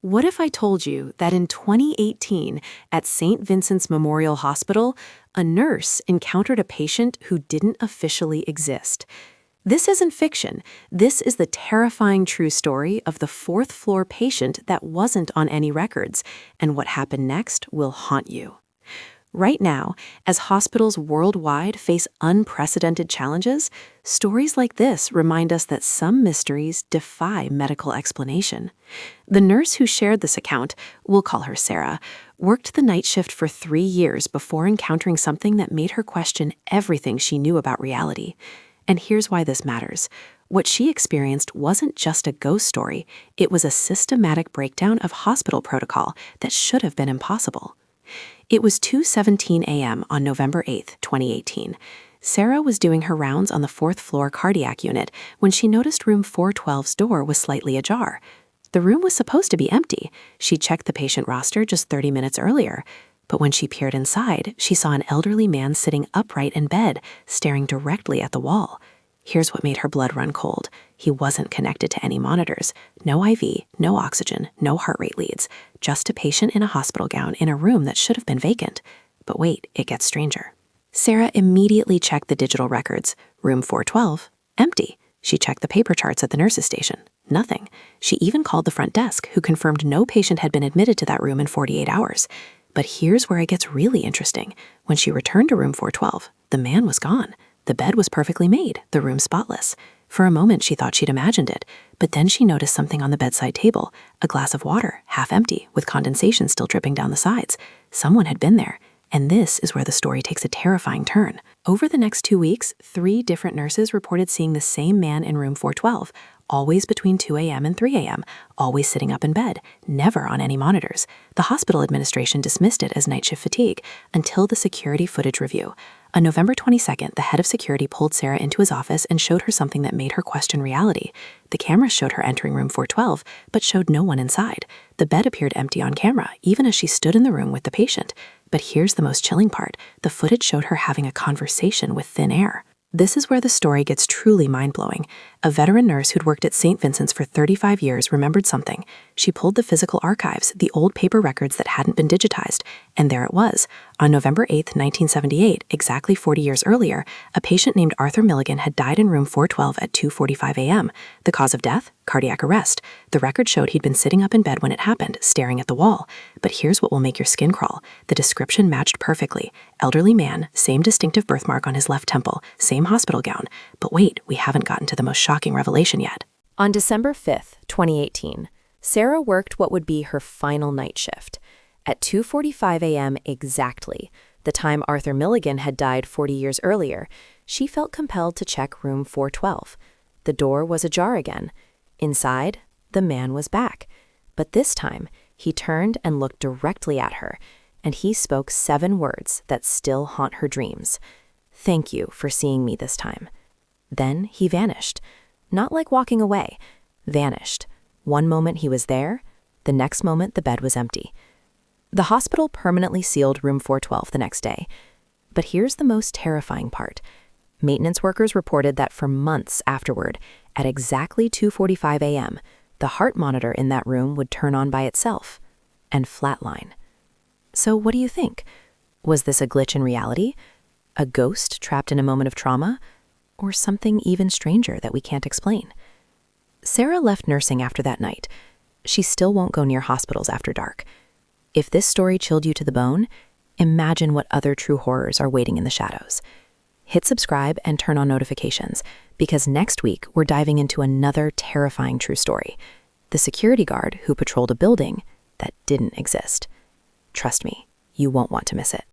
What if I told you that in 2018, at St. Vincent's Memorial Hospital, a nurse encountered a patient who didn't officially exist? This isn't fiction. This is the terrifying true story of the fourth-floor patient that wasn't on any records, and what happened next will haunt you. Right now, as hospitals worldwide face unprecedented challenges, stories like this remind us that some mysteries defy medical explanation. The nurse who shared this account, we'll call her Sarah, worked the night shift for 3 years before encountering something that made her question everything she knew about reality. And here's why this matters. What she experienced wasn't just a ghost story, it was a systematic breakdown of hospital protocol that should have been impossible. It was 2:17 a.m. on November 8, 2018. Sarah was doing her rounds on the fourth-floor cardiac unit when she noticed room 412's door was slightly ajar. The room was supposed to be empty. She checked the patient roster just 30 minutes earlier. But when she peered inside, she saw an elderly man sitting upright in bed, staring directly at the wall. Here's what made her blood run cold. He wasn't connected to any monitors. No IV, no oxygen, no heart rate leads. Just a patient in a hospital gown in a room that should have been vacant. But wait, it gets stranger. Sarah immediately checked the digital records. Room 412, empty. She checked the paper charts at the nurse's station. Nothing. She even called the front desk, who confirmed no patient had been admitted to that room in 48 hours. But here's where it gets really interesting. When she returned to room 412, the man was gone. The bed was perfectly made, the room spotless. For a moment, she thought she'd imagined it, but then she noticed something on the bedside table, a glass of water, half empty, with condensation still dripping down the sides. Someone had been there, and this is where the story takes a terrifying turn. Over the next 2 weeks, 3 different nurses reported seeing the same man in room 412, always between 2 a.m. and 3 a.m., always sitting up in bed, never on any monitors. The hospital administration dismissed it as night shift fatigue until the security footage review. On November 22nd, the head of security pulled Sarah into his office and showed her something that made her question reality. The cameras showed her entering room 412, but showed no one inside. The bed appeared empty on camera, even as she stood in the room with the patient. But here's the most chilling part. The footage showed her having a conversation with thin air. This is where the story gets truly mind-blowing. A veteran nurse who'd worked at St. Vincent's for 35 years remembered something. She pulled the physical archives, the old paper records that hadn't been digitized, and there it was. On November 8, 1978, exactly 40 years earlier, a patient named Arthur Milligan had died in room 412 at 2:45 a.m. The cause of death? Cardiac arrest. The record showed he'd been sitting up in bed when it happened, staring at the wall. But here's what will make your skin crawl. The description matched perfectly. Elderly man, same distinctive birthmark on his left temple, same hospital gown. But wait, we haven't gotten to the most shocking revelation yet. On December 5th, 2018, Sarah worked what would be her final night shift. At 2:45 a.m. exactly, the time Arthur Milligan had died 40 years earlier, she felt compelled to check room 412. The door was ajar again. Inside, the man was back. But this time, he turned and looked directly at her, and he spoke 7 words that still haunt her dreams. "Thank you for seeing me this time." Then he vanished. Not like walking away, vanished. One moment he was there, the next moment the bed was empty. The hospital permanently sealed room 412 the next day. But here's the most terrifying part. Maintenance workers reported that for months afterward, at exactly 2:45 a.m., the heart monitor in that room would turn on by itself and flatline. So what do you think? Was this a glitch in reality? A ghost trapped in a moment of trauma? Or something even stranger that we can't explain? Sarah left nursing after that night. She still won't go near hospitals after dark. If this story chilled you to the bone, imagine what other true horrors are waiting in the shadows. Hit subscribe and turn on notifications, because next week we're diving into another terrifying true story. The security guard who patrolled a building that didn't exist. Trust me, you won't want to miss it.